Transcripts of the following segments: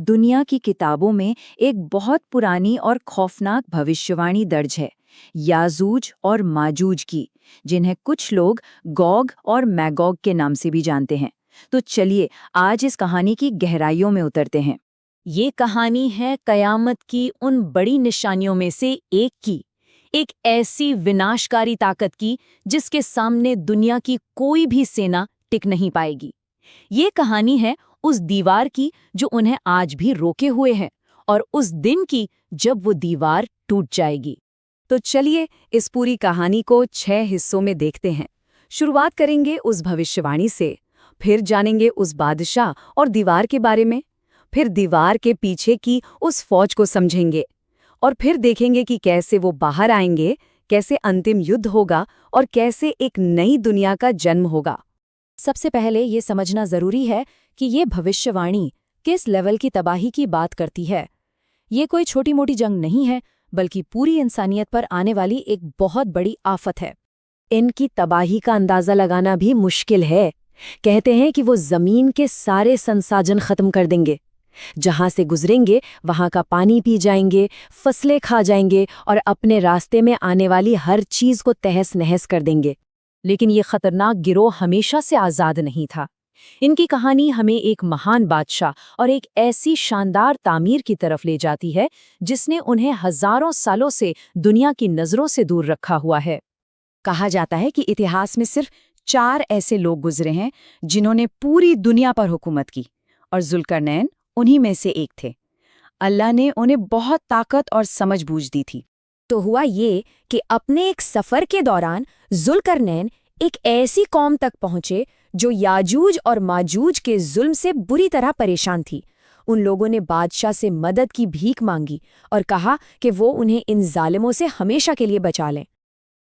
दुनिया की किताबों में एक बहुत पुरानी और खौफनाक भविष्यवाणी दर्ज है, याजूज और माजूज की, जिन्हें कुछ लोग गॉग और मैगॉग के नाम से भी जानते हैं। तो चलिए आज इस कहानी की गहराइयों में उतरते हैं। ये कहानी है कयामत की उन बड़ी निशानियों में से एक की, एक ऐसी विनाशकारी ताकत की जिसके सामने दुनिया की कोई भी सेना टिक नहीं पाएगी। ये कहानी है उस दीवार की जो उन्हें आज भी रोके हुए है, और उस दिन की जब वो दीवार टूट जाएगी। तो चलिए इस पूरी कहानी को 6 हिस्सों में देखते हैं। शुरुआत करेंगे उस भविष्यवाणी से, फिर जानेंगे उस बादशाह और दीवार के बारे में, फिर दीवार के पीछे की उस फौज को समझेंगे, और फिर देखेंगे कि कैसे वो बाहर आएंगे, कैसे अंतिम युद्ध होगा और कैसे एक नई दुनिया का जन्म होगा। सबसे पहले ये समझना जरूरी है कि ये भविष्यवाणी किस लेवल की तबाही की बात करती है। ये कोई छोटी मोटी जंग नहीं है, बल्कि पूरी इंसानियत पर आने वाली एक बहुत बड़ी आफत है। इनकी तबाही का अंदाजा लगाना भी मुश्किल है। कहते हैं कि वो जमीन के सारे संसाधन खत्म कर देंगे। जहां से गुजरेंगे वहां का पानी पी जाएंगे, फसलें खा जाएंगे और अपने रास्ते में आने वाली हर चीज को तहस नहस कर देंगे। लेकिन ये खतरनाक गिरोह हमेशा से आजाद नहीं था। इनकी कहानी हमें एक महान बादशाह और एक ऐसी शानदार तामीर की तरफ ले जाती है जिसने उन्हें हजारों सालों से दुनिया की नजरों से दूर रखा हुआ है। कहा जाता है कि इतिहास में सिर्फ 4 ऐसे लोग गुजरे हैं जिन्होंने पूरी दुनिया पर हुकूमत की, और जुल्करनैन उन्हीं में से एक थे। अल्लाह ने उन्हें बहुत ताकत और समझबूझ दी थी। तो हुआ ये कि अपने एक सफर के दौरान जुल्करनैन एक ऐसी कौम तक पहुंचे जो याजूज और माजूज के जुल्म से बुरी तरह परेशान थी। उन लोगों ने बादशाह से मदद की भीख मांगी और कहा कि वो उन्हें इन जालिमों से हमेशा के लिए बचा लें।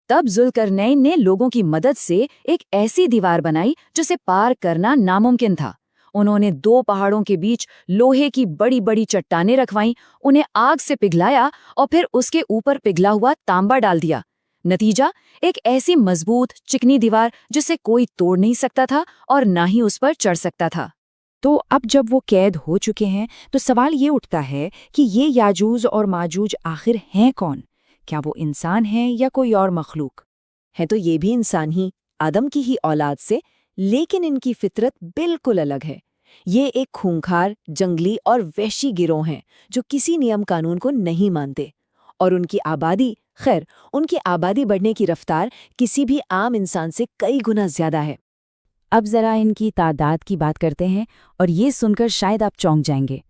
तब जुल्करनैन ने लोगों की मदद से एक ऐसी दीवार बनाई जिसे पार करना नामुमकिन था। उन्होंने 2 पहाड़ों के बीच लोहे की बड़ी बड़ी चट्टानें रखवाईं, उन्हें आग से पिघलाया और फिर उसके ऊपर पिघला हुआ तांबा डाल दिया। नतीजा एक ऐसी मजबूत चिकनी दीवार जिसे कोई तोड़ नहीं सकता था और ना ही उस पर चढ़ सकता था। तो अब जब वो कैद हो चुके हैं तो सवाल ये उठता है कि ये याजूज और माजूज आखिर हैं कौन? क्या वो इंसान हैं या कोई और मखलूक? है तो ये भी इंसान ही, आदम की ही औलाद से, लेकिन इनकी फितरत बिल्कुल अलग है। ये एक खूंखार, जंगली और वहशी गिरोह हैं जो किसी नियम कानून को नहीं मानते। और उनकी आबादी बढ़ने की रफ्तार किसी भी आम इंसान से कई गुना ज्यादा है। अब जरा इनकी तादाद की बात करते हैं, और ये सुनकर शायद आप चौंक जाएंगे।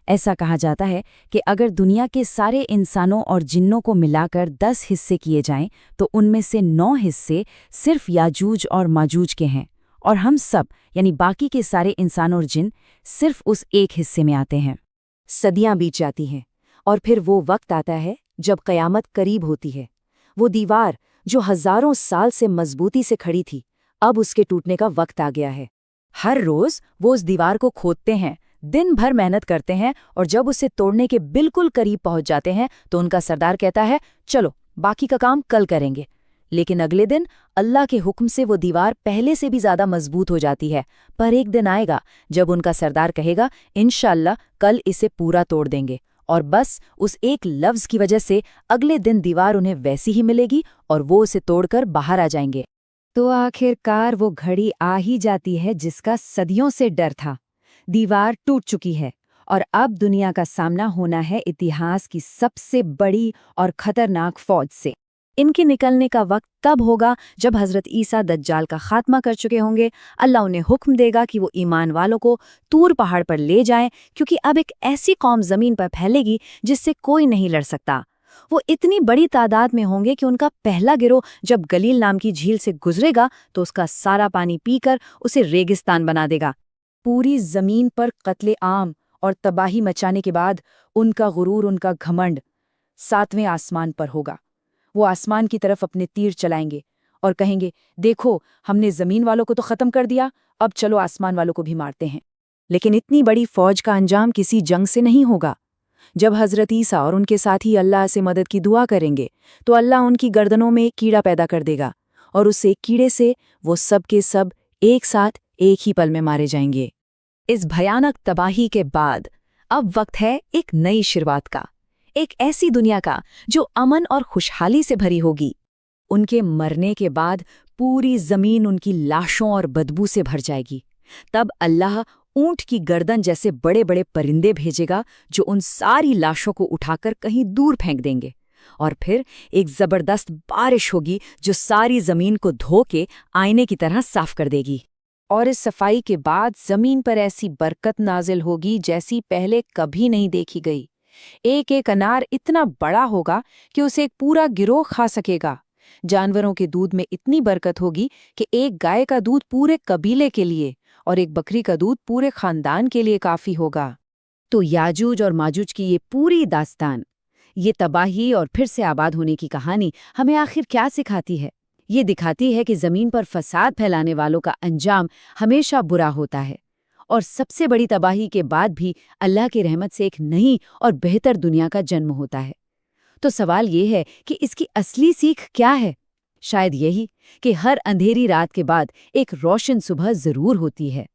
ऐसा कहा जाता है कि अगर दुनिया के सारे इंसानों और जिन्नों को मिलाकर 10 हिस्से किए जाएं, तो उनमें से 9 हिस्से सिर्फ याजूज और माजूज के हैं, और हम सब यानी बाकी के सारे इंसान और जिन सिर्फ उस एक हिस्से में आते हैं। सदियां बीत जाती हैं और फिर वो वक्त आता है जब कयामत करीब होती है। वो दीवार जो हजारों साल से मजबूती से खड़ी थी, अब उसके टूटने का वक्त आ गया है। हर रोज वो उस दीवार को खोदते हैं, दिन भर मेहनत करते हैं, और जब उसे तोड़ने के बिल्कुल करीब पहुंच जाते हैं तो उनका सरदार कहता है, चलो बाकी का काम कल करेंगे। लेकिन अगले दिन अल्लाह के हुक्म से वो दीवार पहले से भी ज्यादा मजबूत हो जाती है। पर एक दिन आएगा जब उनका सरदार कहेगा, इंशाअल्लाह कल इसे पूरा तोड़ देंगे, और बस उस एक लफ्ज की वजह से अगले दिन दीवार उन्हें वैसी ही मिलेगी और वो उसे तोड़कर बाहर आ जाएंगे। तो आखिरकार वो घड़ी आ ही जाती है जिसका सदियों से डर था। दीवार टूट चुकी है और अब दुनिया का सामना होना है इतिहास की सबसे बड़ी और खतरनाक फौज से। इनके निकलने का वक्त तब होगा जब हजरत ईसा दज्जाल का खात्मा कर चुके होंगे। अल्लाह उन्हें हुक्म देगा कि वो ईमान वालों को तूर पहाड़ पर ले जाएं, क्योंकि अब एक ऐसी कौम जमीन पर फैलेगी जिससे कोई नहीं लड़ सकता। वो इतनी बड़ी तादाद में होंगे कि उनका पहला गिरोह जब गलील नाम की झील से गुजरेगा तो उसका सारा पानी पीकर उसे रेगिस्तान बना देगा। पूरी जमीन पर कत्ले आम और तबाही मचाने के बाद उनका गुरूर, उनका घमंड 7वें आसमान पर होगा। वो आसमान की तरफ अपने तीर चलाएंगे और कहेंगे, देखो हमने जमीन वालों को तो खत्म कर दिया, अब चलो आसमान वालों को भी मारते हैं। लेकिन इतनी बड़ी फौज का अंजाम किसी जंग से नहीं होगा। जब हजरत ईसा और उनके साथी अल्लाह से मदद की दुआ करेंगे तो अल्लाह उनकी गर्दनों में एक कीड़ा पैदा कर देगा, और उस एक कीड़े से वो सब के सब एक साथ एक ही पल में मारे जाएंगे। इस भयानक तबाही के बाद अब वक्त है एक नई शुरुआत का, एक ऐसी दुनिया का जो अमन और खुशहाली से भरी होगी। उनके मरने के बाद पूरी जमीन उनकी लाशों और बदबू से भर जाएगी। तब अल्लाह ऊंट की गर्दन जैसे बड़े बड़े परिंदे भेजेगा जो उन सारी लाशों को उठाकर कहीं दूर फेंक देंगे। और फिर एक जबरदस्त बारिश होगी जो सारी जमीन को धो के आईने की तरह साफ कर देगी। और इस सफाई के बाद जमीन पर ऐसी बरकत नाजिल होगी जैसी पहले कभी नहीं देखी गई। एक एक अनार इतना बड़ा होगा कि उसे एक पूरा गिरोह खा सकेगा। जानवरों के दूध में इतनी बरकत होगी कि एक गाय का दूध पूरे कबीले के लिए और एक बकरी का दूध पूरे खानदान के लिए काफी होगा। तो याजूज और माजूज की ये पूरी दास्तान, ये तबाही और फिर से आबाद होने की कहानी हमें आखिर क्या सिखाती है? ये दिखाती है कि जमीन पर फसाद फैलाने वालों का अंजाम हमेशा बुरा होता है और सबसे बड़ी तबाही के बाद भी अल्लाह की रहमत से एक नई और बेहतर दुनिया का जन्म होता है। तो सवाल ये है कि इसकी असली सीख क्या है? शायद यही कि हर अंधेरी रात के बाद एक रोशन सुबह जरूर होती है।